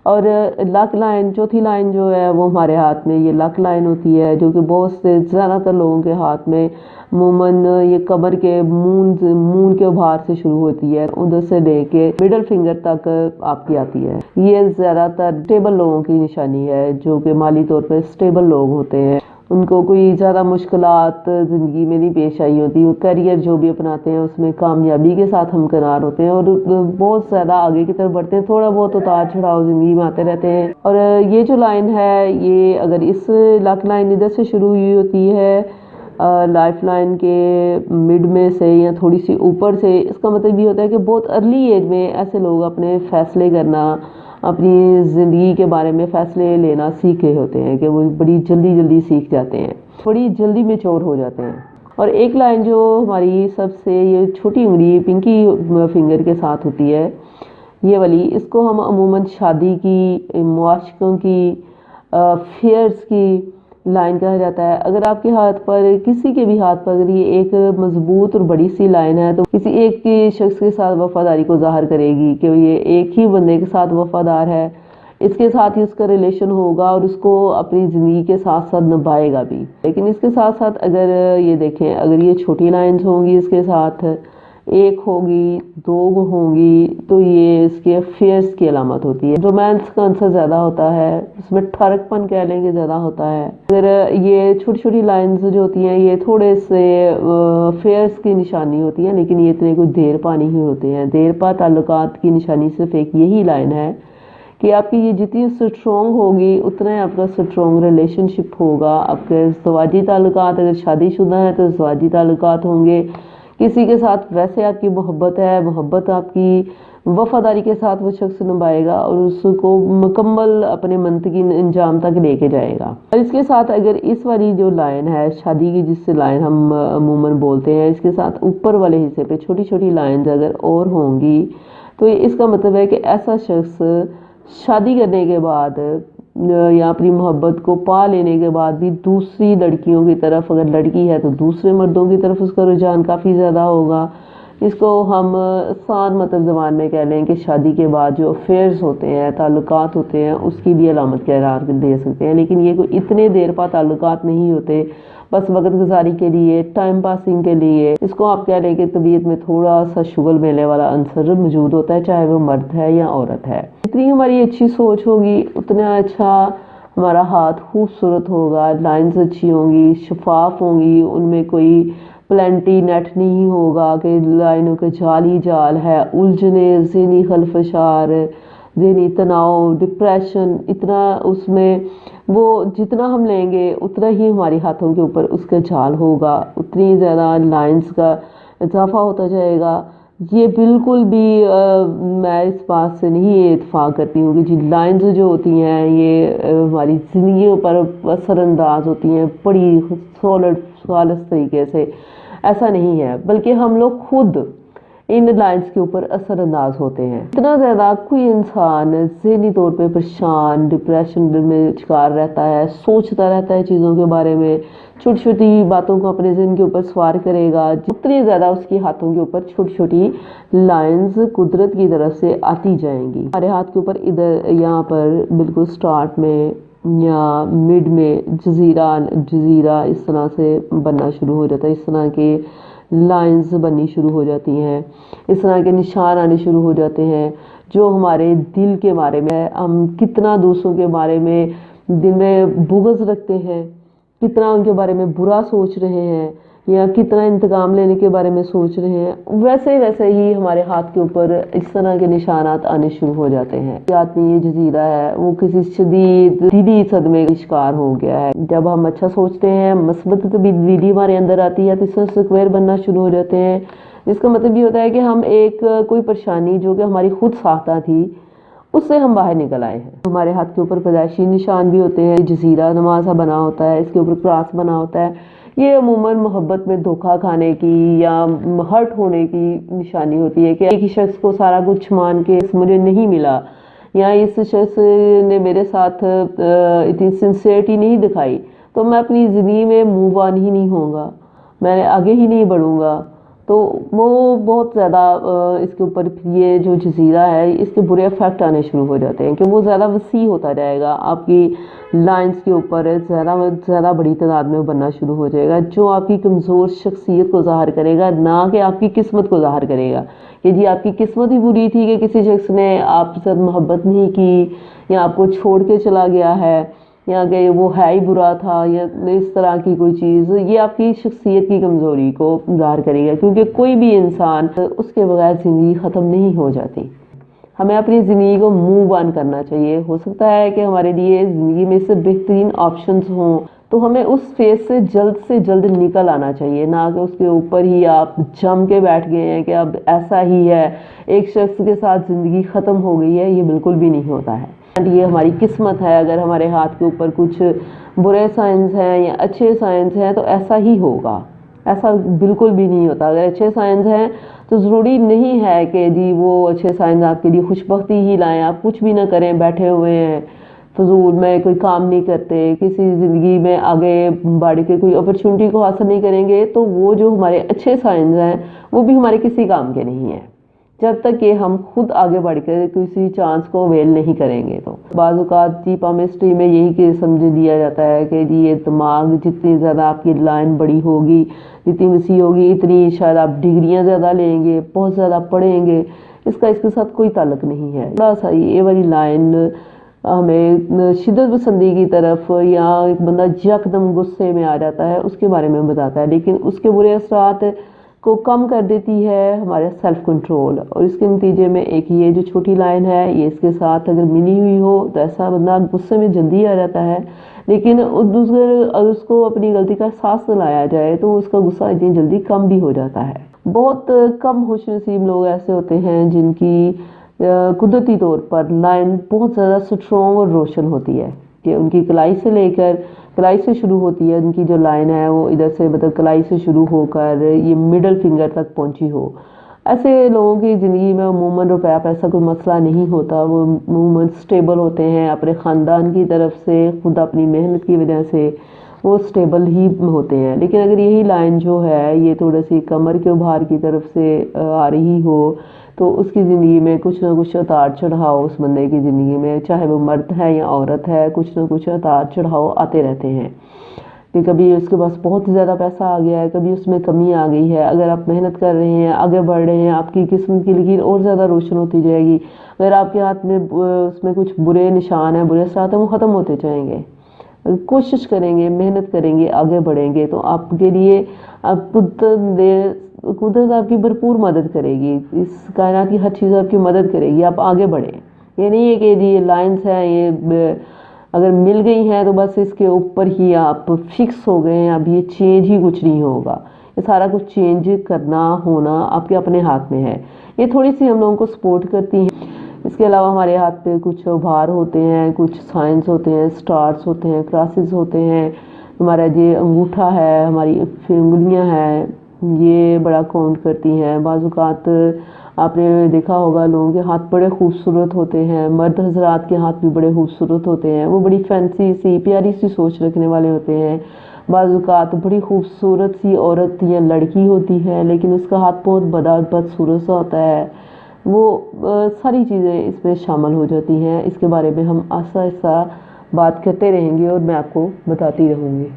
اور لک لائن، چوتھی لائن جو ہے وہ ہمارے ہاتھ میں یہ لک لائن ہوتی ہے، جو کہ بہت سے زیادہ تر لوگوں کے ہاتھ میں عموماً یہ کمر کے مون کے ابھار سے شروع ہوتی ہے، ادھر سے لے کے مڈل فنگر تک آپ کی آتی ہے۔ یہ زیادہ تر اسٹیبل لوگوں کی نشانی ہے، جو کہ مالی طور پہ اسٹیبل لوگ ہوتے ہیں، ان کو کوئی زیادہ مشکلات زندگی میں نہیں پیش آئی ہوتی، وہ کیریئر جو بھی اپناتے ہیں اس میں کامیابی کے ساتھ ہمکنار ہوتے ہیں اور بہت زیادہ آگے کی طرف بڑھتے ہیں۔ تھوڑا بہت اتار چڑھاؤ زندگی میں آتے رہتے ہیں، اور یہ جو لائن ہے، یہ اگر اس لک لائن ادھر سے شروع ہوئی ہوتی ہے لائف لائن کے مڈ میں سے یا تھوڑی سی اوپر سے، اس کا مطلب یہ ہوتا ہے کہ بہت ارلی ایج میں ایسے لوگ اپنے فیصلے کرنا، اپنی زندگی کے بارے میں فیصلے لینا سیکھ گئے ہوتے ہیں، کہ وہ بڑی جلدی سیکھ جاتے ہیں، بڑی جلدی میچور ہو جاتے ہیں۔ اور ایک لائن جو ہماری سب سے یہ چھوٹی انگلی پنکی فنگر کے ساتھ ہوتی ہے، یہ والی، اس کو ہم عموماً شادی کی، معاشقوں کی، فیئرز کی لائن کہا جاتا ہے۔ اگر آپ کے ہاتھ پر، کسی کے بھی ہاتھ پر اگر یہ ایک مضبوط اور بڑی سی لائن ہے، تو کسی ایک کی شخص کے ساتھ وفاداری کو ظاہر کرے گی کہ یہ ایک ہی بندے کے ساتھ وفادار ہے، اس کے ساتھ ہی اس کا ریلیشن ہوگا اور اس کو اپنی زندگی کے ساتھ ساتھ نبھائے گا بھی۔ لیکن اس کے ساتھ ساتھ اگر یہ دیکھیں، اگر یہ چھوٹی لائنز ہوں گی، اس کے ساتھ ایک ہوگی، دو ہوں گی، تو یہ اس کے افیئرس کی علامت ہوتی ہے۔ رومانس کا عنصر زیادہ ہوتا ہے، اس میں ٹھڑک پن کہہ لیں گے زیادہ ہوتا ہے۔ اگر یہ چھوٹی چھوٹی لائنز جو ہوتی ہیں، یہ تھوڑے سے افیئرس کی نشانی ہوتی ہیں، لیکن یہ اتنے کوئی دیر پا نہیں ہوتے ہیں۔ دیر پا تعلقات کی نشانی صرف ایک یہی لائن ہے کہ آپ کی یہ جتنی اسٹرانگ ہوگی اتنا ہی آپ کا اسٹرانگ ریلیشن شپ ہوگا۔ آپ کے ازدواجی تعلقات، اگر شادی شدہ ہیں تو ازدواجی تعلقات ہوں گے، کسی کے ساتھ ویسے آپ کی محبت ہے، محبت آپ کی وفاداری کے ساتھ وہ شخص نبھائے گا اور اس کو مکمل اپنے منطقی انجام تک لے کے جائے گا۔ اور اس کے ساتھ اگر اس والی جو لائن ہے شادی کی، جس سے لائن ہم عموماً بولتے ہیں، اس کے ساتھ اوپر والے حصے پہ چھوٹی چھوٹی لائنز اگر اور ہوں گی، تو اس کا مطلب ہے کہ ایسا شخص شادی کرنے کے بعد یا اپنی محبت کو پا لینے کے بعد بھی دوسری لڑکیوں کی طرف، اگر لڑکی ہے تو دوسرے مردوں کی طرف اس کا رجحان کافی زیادہ ہوگا۔ اس کو ہم آسان مطلب زبان میں کہہ لیں کہ شادی کے بعد جو افیئرز ہوتے ہیں، تعلقات ہوتے ہیں، اس کی بھی علامت قرار دے سکتے ہیں، لیکن یہ کوئی اتنے دیر پا تعلقات نہیں ہوتے، بس وقت گزاری کے لیے، ٹائم پاسنگ کے لیے۔ اس کو آپ کہہ لیں کہ طبیعت میں تھوڑا سا شغل میلے والا عنصر موجود ہوتا ہے، چاہے وہ مرد ہے یا عورت ہے۔ جتنی ہماری اچھی سوچ ہوگی اتنا اچھا ہمارا ہاتھ خوبصورت ہوگا، لائنز اچھی ہوں گی، شفاف ہوں گی، ان میں کوئی پلنٹی نیٹ نہیں ہوگا کہ لائنوں کے جال ہی جال ہے، الجھنے، ذہنی خلفشار، ذہنی تناؤ، ڈپریشن، اتنا اس میں وہ جتنا ہم لیں گے اتنا ہی ہمارے ہاتھوں کے اوپر اس کا جال ہوگا، اتنی زیادہ لائنز کا اضافہ ہوتا جائے گا۔ یہ بالکل بھی میں اس بات سے نہیں اتفاق کرتی ہوں کہ جی لائنز جو ہوتی ہیں یہ ہماری زندگیوں پر اثر انداز ہوتی ہیں بڑی خالص طریقے سے، ایسا نہیں ہے، بلکہ ہم لوگ خود ان لائنز کے اوپر اثر انداز ہوتے ہیں۔ اتنا زیادہ کوئی انسان ذہنی طور پہ پریشان، ڈپریشن میں شکار رہتا ہے، سوچتا رہتا ہے چیزوں کے بارے میں، چھوٹی چھوٹی باتوں کو اپنے ذہن کے اوپر سوار کرے گا، جتنی زیادہ اس کے ہاتھوں کے اوپر چھوٹی چھوٹی لائنز قدرت کی طرف سے آتی جائیں گی۔ ہمارے ہاتھ کے اوپر ادھر یہاں پر بالکل سٹارٹ میں یا مڈ میں جزیرہ اس طرح سے بننا شروع ہو جاتا ہے، اس طرح کے لائنز بننی شروع ہو جاتی ہیں، اس طرح کے نشان آنے شروع ہو جاتے ہیں، جو ہمارے دل کے بارے میں، ہم کتنا دوسروں کے بارے میں دل میں بغض رکھتے ہیں، کتنا ان کے بارے میں برا سوچ رہے ہیں یا کتنا انتقام لینے کے بارے میں سوچ رہے ہیں، ویسے ہی ہمارے ہاتھ کے اوپر اس طرح کے نشانات آنے شروع ہو جاتے ہیں۔ آدمی یہ جزیرہ ہے وہ کسی شدید دلی صدمے کا شکار ہو گیا ہے۔ جب ہم اچھا سوچتے ہیں، مثبت تبدیلی ہمارے اندر آتی ہے تو اس سے سکویر بننا شروع ہو جاتے ہیں، جس کا مطلب یہ ہوتا ہے کہ ہم کوئی پریشانی جو کہ ہماری خود ساختہ تھی اس سے ہم باہر نکل آئے ہیں۔ ہمارے ہاتھ کے اوپر پیدائشی نشان بھی ہوتے ہیں، جزیرہ نمازہ بنا ہوتا ہے، اس کے اوپر کراس بنا ہوتا ہے، یہ عموماً محبت میں دھوکہ کھانے کی یا ہرٹ ہونے کی نشانی ہوتی ہے کہ ایک ہی شخص کو سارا کچھ مان کے مجھے نہیں ملا، یا اس شخص نے میرے ساتھ اتنی سنسیئرٹی نہیں دکھائی، تو میں اپنی زندگی میں موو آن ہی نہیں ہوں گا، میں آگے ہی نہیں بڑھوں گا، تو وہ بہت زیادہ اس کے اوپر یہ جو جزیرہ ہے اس کے برے افیکٹ آنے شروع ہو جاتے ہیں کہ وہ زیادہ وسیع ہوتا جائے گا، آپ کی لائنز کے اوپر زیادہ بڑی تعداد میں بننا شروع ہو جائے گا، جو آپ کی کمزور شخصیت کو ظاہر کرے گا، نہ کہ آپ کی قسمت کو ظاہر کرے گا کہ جی آپ کی قسمت ہی بری تھی کہ کسی شخص نے آپ کے ساتھ محبت نہیں کی یا آپ کو چھوڑ کے چلا گیا ہے یا کہ وہ ہے ہی برا تھا یا اس طرح کی کوئی چیز، یہ آپ کی شخصیت کی کمزوری کو ظاہر کرے گا، کیونکہ کوئی بھی انسان اس کے بغیر زندگی ختم نہیں ہو جاتی۔ ہمیں اپنی زندگی کو موو آن کرنا چاہیے، ہو سکتا ہے کہ ہمارے لیے زندگی میں سے بہترین آپشنز ہوں تو ہمیں اس فیز سے جلد نکل آنا چاہیے، نہ کہ اس کے اوپر ہی آپ جم کے بیٹھ گئے ہیں کہ اب ایسا ہی ہے، ایک شخص کے ساتھ زندگی ختم ہو گئی ہے، یہ بالکل بھی نہیں ہوتا ہے۔ یہ ہماری قسمت ہے، اگر ہمارے ہاتھ کے اوپر کچھ برے سائنز ہیں یا اچھے سائنز ہیں تو ایسا ہی ہوگا، ایسا بالکل بھی نہیں ہوتا۔ اگر اچھے سائنز ہیں تو ضروری نہیں ہے کہ جی وہ اچھے سائنز آپ کے لیے خوشبختی ہی لائیں، آپ کچھ بھی نہ کریں، بیٹھے ہوئے ہیں فضول میں، کوئی کام نہیں کرتے، کسی زندگی میں آگے بڑھ کے کوئی اپرچونٹی کو حاصل نہیں کریں گے، تو وہ جو ہمارے اچھے سائنز ہیں وہ بھی ہمارے کسی کام کے نہیں ہیں جب تک کہ ہم خود آگے بڑھ کے کسی چانس کو اویل نہیں کریں گے۔ تو بعض اوقات جی پامسٹری میں یہی کہ سمجھ لیا جاتا ہے کہ جی یہ دماغ جتنی زیادہ آپ کی لائن بڑی ہوگی، جتنی وسیع ہوگی، اتنی شاید آپ ڈگریاں زیادہ لیں گے، بہت زیادہ پڑھیں گے، اس کا اس کے ساتھ کوئی تعلق نہیں ہے۔ تھوڑا سا یہ والی لائن ہمیں شدت پسندی کی طرف یا ایک بندہ یکدم غصے میں آ جاتا ہے اس کے بارے میں بتاتا ہے، لیکن اس کے برے اثرات کو کم کر دیتی ہے ہمارا سیلف کنٹرول، اور اس کے نتیجے میں ایک یہ جو چھوٹی لائن ہے یہ اس کے ساتھ اگر ملی ہوئی ہو تو ایسا بندہ غصے میں جلدی آ جاتا ہے، لیکن اگر اس کو اپنی غلطی کا احساس دلایا جائے تو اس کا غصہ اتنی جلدی کم بھی ہو جاتا ہے۔ بہت کم خوش نصیب لوگ ایسے ہوتے ہیں جن کی قدرتی طور پر لائن بہت زیادہ سٹرونگ اور روشن ہوتی ہے، کہ ان کی کلائی سے لے کر کلائی سے شروع ہوتی ہے، ان کی جو لائن ہے وہ ادھر سے مطلب کلائی سے شروع ہو کر یہ مڈل فنگر تک پہنچی ہو۔ ایسے لوگوں کی زندگی میں عموماً روپیہ پیسہ کوئی مسئلہ نہیں ہوتا، وہ عموماً سٹیبل ہوتے ہیں، اپنے خاندان کی طرف سے، خود اپنی محنت کی وجہ سے وہ سٹیبل ہی ہوتے ہیں۔ لیکن اگر یہی لائن جو ہے یہ تھوڑا سی کمر کے ابھار کی طرف سے آ رہی ہو تو اس کی زندگی میں کچھ نہ کچھ اتار چڑھاؤ، اس بندے کی زندگی میں چاہے وہ مرد ہے یا عورت ہے، کچھ نہ کچھ اتار چڑھاؤ آتے رہتے ہیں، کہ کبھی اس کے پاس بہت زیادہ پیسہ آ گیا ہے، کبھی اس میں کمی آ گئی ہے۔ اگر آپ محنت کر رہے ہیں، آگے بڑھ رہے ہیں، آپ کی قسمت کی لکیر اور زیادہ روشن ہوتی جائے گی۔ اگر آپ کے ہاتھ میں اس میں کچھ برے نشان ہیں، برے اثرات ہیں، وہ ختم ہوتے جائیں گے۔ کوشش کریں گے، محنت کریں گے، آگے بڑھیں گے تو آپ کے لیے قدرت آپ کی بھرپور مدد کرے گی، اس کائنات کی ہر چیز آپ کی مدد کرے گی، آپ آگے بڑھیں۔ یہ نہیں ہے کہ یہ لائنز ہیں، یہ اگر مل گئی ہیں تو بس اس کے اوپر ہی آپ فکس ہو گئے ہیں، اب یہ چینج ہی کچھ نہیں ہوگا۔ یہ سارا کچھ چینج کرنا ہونا آپ کے اپنے ہاتھ میں ہے۔ یہ تھوڑی سی ہم لوگوں کو سپورٹ کرتی ہیں۔ اس کے علاوہ ہمارے ہاتھ پہ کچھ ابھار ہوتے ہیں، کچھ سائنس ہوتے ہیں، سٹارز ہوتے ہیں، کراسز ہوتے ہیں، ہمارا یہ انگوٹھا ہے، ہماری انگلیاں ہیں، یہ بڑا کاؤنٹ کرتی ہیں۔ بعض اوقات آپ نے دیکھا ہوگا لوگوں کے ہاتھ بڑے خوبصورت ہوتے ہیں، مرد حضرات کے ہاتھ بھی بڑے خوبصورت ہوتے ہیں، وہ بڑی فینسی سی پیاری سی سوچ رکھنے والے ہوتے ہیں۔ بعض اوقات بڑی خوبصورت سی عورت یا لڑکی ہوتی ہے لیکن اس کا ہاتھ بہت بدصورت سا ہوتا ہے۔ وہ ساری چیزیں اس میں شامل ہو جاتی ہیں۔ اس کے بارے میں ہم آہستہ آہستہ بات کرتے رہیں گے اور میں آپ کو بتاتی رہوں گی۔